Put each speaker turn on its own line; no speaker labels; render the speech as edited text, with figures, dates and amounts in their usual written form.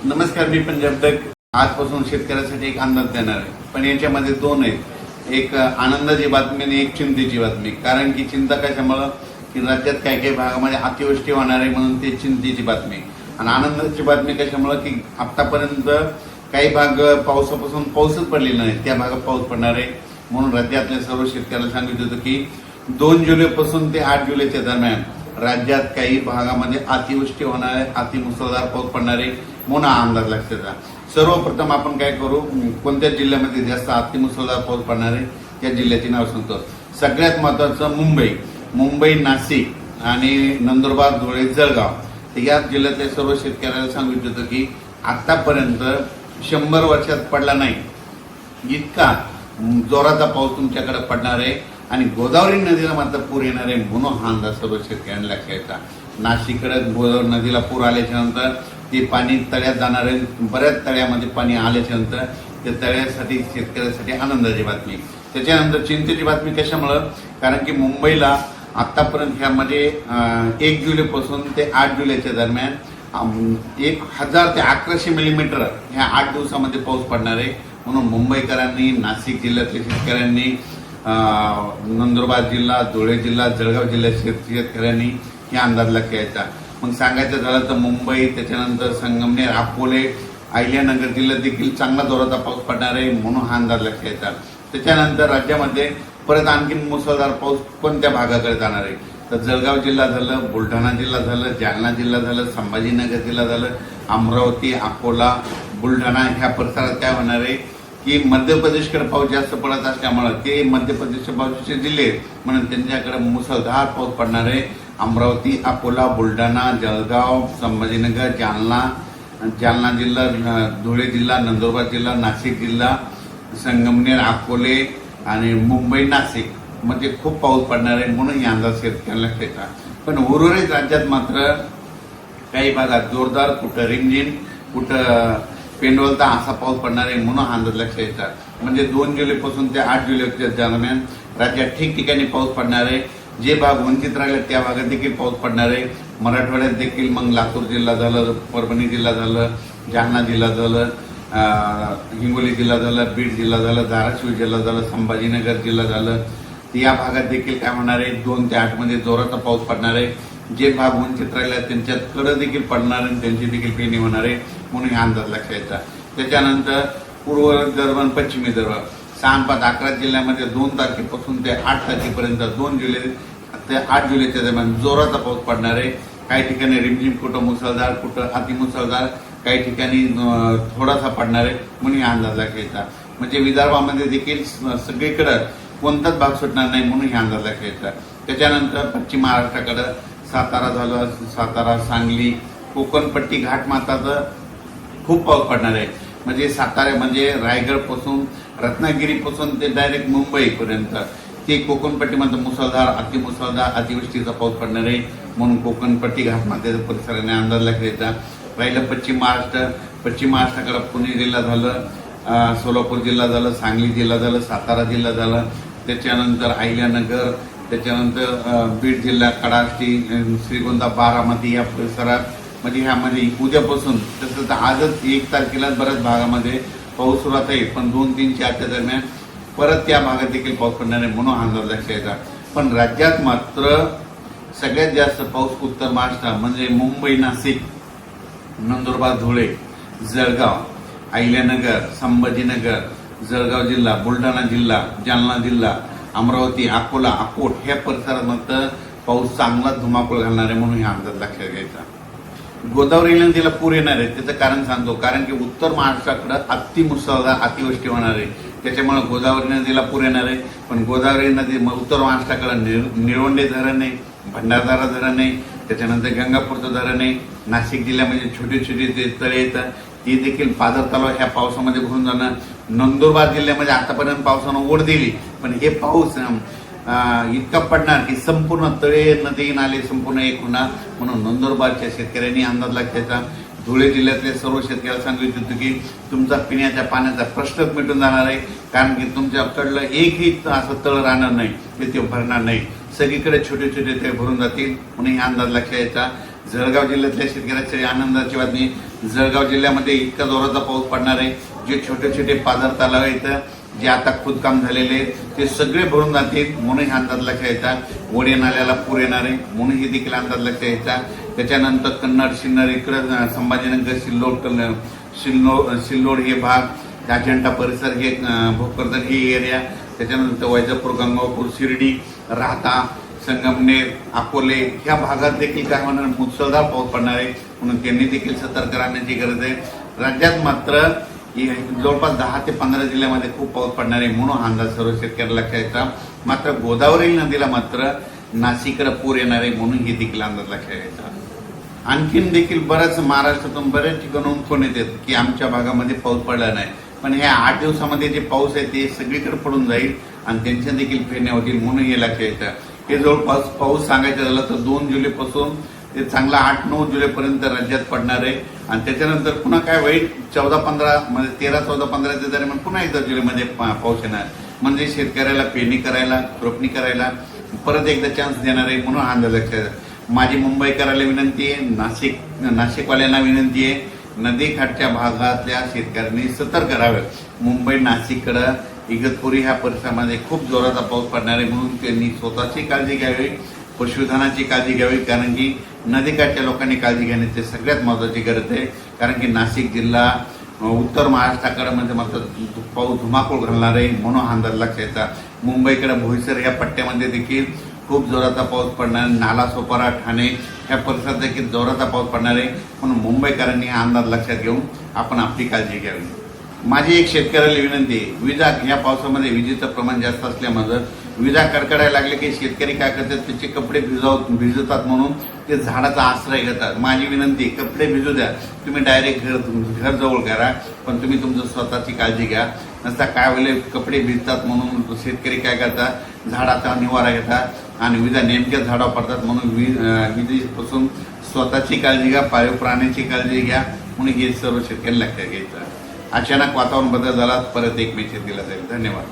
नमस्कार, मी पंजाब तक आजपासून शेतकऱ्यासाठी एक अंदाज देणार आहे, पण याच्यामध्ये दोन आहेत. एक आनंदाची बातमी आणि एक चिंतेची बातमी. कारण की चिंता कशामुळं की राज्यात काही काही भागामध्ये अतिवृष्टी होणार आहे म्हणून ते चिंतेची बातमी. आणि आनंदाची बातमी कशामुळं की आतापर्यंत काही भाग पावसापासून पाऊसच पडलेला नाही, त्या भागात पाऊस पडणार आहे. म्हणून राज्यातल्या सर्व शेतकऱ्याला सांगितलं होतं की 2 जुलैपासून ते 8 जुलैच्या दरम्यान राज्यात काही भागामध्ये अतिवृष्टी होणार आहे, अतिमुसळधार पाऊस पडणार आहे म्हणून हा अंदाज लक्षात घ्या. सर्वप्रथम आपण काय करू, कोणत्या जिल्ह्यामध्ये जास्त अतिमुसळधार पाऊस पडणार आहे त्या जिल्ह्याची नाव सांगतो. सगळ्यात महत्वाचं मुंबई, नाशिक आणि नंदुरबार, धुळे, जळगाव. तर या जिल्ह्यातल्या सर्व शेतकऱ्याला सांगितलं होतं की आतापर्यंत 100 वर्षात पडला नाही इतका जोराचा पाऊस तुमच्याकडे पडणार आहे आणि गोदावरी नदीला मात्र पूर येणार आहे म्हणून हा अंदाज सर्व शेतकऱ्यांना लक्षात घ्यायचा. नाशिककडे गोदावरी नदीला पूर आल्याच्या नंतर ते पाणी तळ्यात जाणार आहे. बऱ्याच तळ्यामध्ये पाणी आल्याच्या नंतर ते तळ्यासाठी शेतकऱ्यासाठी आनंदाची बातमी. त्याच्यानंतर चिंतेची बातमी कशामुळं, कारण की मुंबईला आतापर्यंत ह्यामध्ये 1 जुलैपासून ते 8 जुलैच्या दरम्यान 1000 ते 1100 मिलीमीटर ह्या 8 दिवसामध्ये पाऊस पडणार आहे. म्हणून मुंबईकरांनी, नाशिक जिल्ह्यातल्या शेतकऱ्यांनी, नंदुरबार जिल्हा, धुळे जिल्हा, जळगाव जिल्ह्यात शेतकऱ्यांनी हे अंदाज लक्षात घ्यायचा. मग सांगायचं झालं तर मुंबई, त्याच्यानंतर संगमनेर, अकोले, अहिल्यानगर जिल्ह्यात देखील चांगला जोराचा पाऊस पडणार आहे म्हणून हा अंदाज लक्षात घ्यायचा. त्याच्यानंतर राज्यामध्ये परत आणखीन मुसळधार पाऊस कोणत्या भागाकडे जाणार आहे तर जळगाव जिल्हा झालं, बुलढाणा जिल्हा झालं, जालना जिल्हा झालं, संभाजीनगर जिल्हा झालं, अमरावती, अकोला, बुलढाणा ह्या परिसरात काय होणार आहे की मध्य प्रदेशकडे पाऊस जास्त पडत असल्यामुळं ते मध्य प्रदेशचे बाजूचे जिल्हे म्हणून त्यांच्याकडे मुसळधार पाऊस पडणार आहे. अमरावती, अकोला, बुलढाणा, जळगाव, संभाजीनगर, जालना जिल्हा, धुळे जिल्हा, नंदुरबार जिल्हा, नाशिक जिल्हा, संगमनेर, अकोले आणि मुंबई, नाशिक म्हणजे खूप पाऊस पडणार आहे म्हणून हे अंदाज शेतकऱ्यांना लक्षात. पण उर्वरित राज्यात मात्र काही भागात जोरदार, कुठं रिमझिम, कुठं पेंडवलता असा पाऊस पडणार आहे म्हणून हा अंदाज लक्षात यायचा. म्हणजे 2 जुलैपासून ते 8 जुलैच्या दरम्यान राज्यात ठिकठिकाणी पाऊस पडणार आहे. जे भाग वंचित राहिले त्या भागात देखील पाऊस पडणार आहे. मराठवाड्यात देखील मग लातूर जिल्हा झालं, परभणी जिल्हा झालं, जालना जिल्हा झालं, हिंगोली जिल्हा झालं, बीड जिल्हा झालं, धाराशिव जिल्हा झालं, संभाजीनगर जिल्हा झालं. या भागात देखील काय होणार आहे 2 ते 8 मध्ये जोराचा पाऊस पडणार आहे. जे भाग वंचित राहिले त्यांच्यात कडं देखील पडणार आहे, त्यांची देखील पेरणी होणार आहे म्हणून हा अंदाज लक्षात घ्यायचा. त्याच्यानंतर पूर्व विदर्भ आणि पश्चिम विदर्भ 6, 5, 11 जिल्ह्यामध्ये 2 तारखेपासून ते 8 तारखेपर्यंत 2 जुलै ते 8 जुलैच्या दरम्यान जोराचा पाऊस पडणार आहे. काही ठिकाणी रिमझिम, कुठं मुसळधार, कुठं अतिमुसळधार, काही ठिकाणी थोडासा पडणार आहे म्हणून हा अंदाज लक्षात घ्यायचा. म्हणजे विदर्भामध्ये देखील सगळीकडे कोणताच भाग सुटणार नाही म्हणून हे अंदाज लक्षात घ्यायचा. त्याच्यानंतर पश्चिम महाराष्ट्राकडं सातारा झालं, सातारा, सांगली, कोकणपट्टी, घाटमाथ्याचं खूप पाऊस पडणार आहे. म्हणजे सातारा म्हणजे रायगडपासून, रत्नागिरीपासून ते डायरेक्ट मुंबईपर्यंत ते कोकणपट्टीमध्ये मुसळधार, अतिमुसळधार, अतिवृष्टीचा पाऊस पडणार आहे म्हणून कोकणपट्टी, घाटमाथ्याच्या परिसराने अंदाज लक्षात घ्यायचा. राहिलं पश्चिम महाराष्ट्राकडे पुणे जिल्हा झालं, सोलापूर जिल्हा झालं, सांगली जिल्हा झालं, सातारा जिल्हा झालं, त्याच्यानंतर अहिल्यानगर, त्याच्यानंतर बीड जिल्हा, कडाष्टी, श्रीगोंदा, बारामती या परिसरात. म्हणजे ह्यामध्ये उद्यापासून तसं तर आजच 1 तारखेला बऱ्याच भागामध्ये पाऊस सुरुवात आहे, पण 2, 3, 4च्या दरम्यान परत त्या भागात देखील पाऊस पडणार आहे म्हणून हा अंदाज लक्षात यायचा. पण राज्यात मात्र सगळ्यात जास्त पाऊस उत्तर महाराष्ट्र म्हणजे मुंबई, नाशिक, नंदुरबार, धुळे, जळगाव, अहिल्यानगर, संभाजीनगर, जळगाव जिल्हा, बुलढाणा जिल्हा, जालना जिल्हा, अमरावती, अकोला, अकोट ह्या परिसरात मात्र पाऊस चांगला धुमाकूळ घालणार आहे म्हणून हा अंदाज लक्षात घ्यायचा. गोदावरी नदीला पूर येणार आहे त्याचं कारण सांगतो. कारण की उत्तर महाराष्ट्राकडे अतिमुसळधार अतिवृष्टी होणार आहे त्याच्यामुळे गोदावरी नदीला पूर येणार आहे. पण गोदावरी नदी उत्तर महाराष्ट्राकडे निळवंडे धरण आहे, भंडारदरा धरण आहे, त्याच्यानंतर गंगापूरचं धरण आहे. नाशिक जिल्ह्यामध्ये छोटे छोटे ते तळे येतात ती देखील पाझर तलाव ह्या पावसामध्ये भरून जाणार. नंदुरबार जिल्ह्यामध्ये आतापर्यंत पावसानं ओढ दिली पण हे पाऊस इतका पडणार की संपूर्ण तळे, नदी, नाले संपूर्ण एक होणार म्हणून नंदुरबारच्या शेतकऱ्यांनी अंदाज लागायचा. धुळे जिल्ह्यातल्या सर्व शेतकऱ्याला सांगितलं होतं की तुमचा पिण्याच्या पाण्याचा प्रश्नच मिटून जाणार आहे. कारण की तुमच्याकडलं एकही असं तळ राहणार नाही, ते भरणार नाही, सगळीकडे छोटे छोटे ते भरून जातील म्हणून हा अंदाज लक्षात यायचा. जळगाव जिल्ह्यातल्या शेतकऱ्यांसाठी आनंदाची बातमी, जळगाव जिल्ह्यामध्ये इतका जोराचा पाऊस पडणार आहे, जे छोटे छोटे पाझर तलाव आहेत जे आता खोदकाम झालेले आहेत ते सगळे भरून जातील म्हणून हा अंदाज लक्षात यायचा. वडे नाल्याला पूर येणार आहे म्हणून हे देखील अंदाज लक्षात यायचा. त्याच्यानंतर कन्नड सिन्नर इकडं संभाजीनगर सिल्लोड हे भाग, अजंठा परिसर हे भोकरदन हे एरिया, त्याच्यानंतर वैजापूर, गंगापूर, शिर्डी, राहता, संगमनेर, अकोले ह्या भागात देखील काय होणार, मुसळधार पाऊस पडणार आहे म्हणून त्यांनी देखील सतर्क राहण्याची गरज आहे. राज्यात मात्र जवळपास 10 ते 15 जिल्ह्यामध्ये खूप पाऊस पडणार आहे म्हणून हा अंदाज सर्व शेतकऱ्याला लक्षात यायचा. मात्र गोदावरी नदीला मात्र नाशिककडे पूर येणार आहे म्हणून हे देखील अंदाज लक्षात यायचा. आणखीन देखील बऱ्याच महाराष्ट्रातून बऱ्याच ठिकाणून फोन येतात की आमच्या भागामध्ये पाऊस पडला नाही, पण ह्या 8 दिवसामध्ये जे पाऊस आहे ते सगळीकडे पडून जाईल आणि त्यांच्या देखील फेरण्या होतील म्हणून हे लक्षात यायचं. हे जवळपास पाऊस सांगायचं झालं तर 2 जुलैपासून ते चांगला 8-9 जुलैपर्यंत राज्यात पडणार आहे आणि त्याच्यानंतर पुन्हा काय होईल 14-15 म्हणजे 13-14-15 दरम्यान पुन्हा एकदा जुलैमध्ये पाऊस येणार म्हणजे शेतकऱ्याला पेरणी करायला, रोपणी करायला परत एकदा चान्स देणार आहे म्हणून हा अंदाज लक्षात. माझी मुंबईकराला विनंती आहे, नाशिकवाल्यांना विनंती आहे, नदीकाठच्या भागातल्या शेतकऱ्यांनी सतर्क राहावे. मुंबई नाशिककडं इगतपुरी ह्या परिसरामध्ये खूप जोराचा पाऊस पडणार आहे म्हणून त्यांनी स्वतःची काळजी घ्यावी, पशुधनाची काळजी घ्यावी, कारण की नदीकाठच्या लोकांनी काळजी घेण्याची सगळ्यात महत्वाची गरज आहे. कारण की नाशिक जिल्हा उत्तर महाराष्ट्राकडे म्हणजे मात्र पाऊस धुमाकूळ घालणार आहे म्हणून हा अंदाज लक्षात यायचा. मुंबईकडे भोईसर ह्या पट्ट्यामध्ये देखील खूप जोराचा पाऊस पडणार, नालासोपारा, ठाणे ह्या परिसरात देखील जोराचा पाऊस पडणार आहे म्हणून मुंबईकरांनी हा अंदाज लक्षात घेऊन आपण आपली काळजी घ्यावी. माझी एक शेतकऱ्याला विनंती आहे, विजा ह्या पावसामध्ये विजेचं प्रमाण जास्त असल्यामुळे विजा कडकडायला लागले की शेतकरी काय करतात, त्याचे कपडे भिजवतात म्हणून ते झाडाचा आश्रय घेतात. माझी विनंती, कपडे भिजू द्या, तुम्ही डायरेक्ट घर जवळ करा, पण तुम्ही तुमचं स्वतःची काळजी घ्या. नसता काय होईल, कपडे भिजतात म्हणून शेतकरी काय करतात, झाडाचा निवारा घेतात आणि विजा नेमक्या झाडावर पडतात म्हणून विजेपासून स्वतःची काळजी घ्या, पाळीव प्राण्याची काळजी घ्या म्हणून हे सर्व शेतकरी लक्षात घ्यायचं. अचानक वातावरण बदल झाला परत एक मेसेज दिला जाईल. धन्यवाद.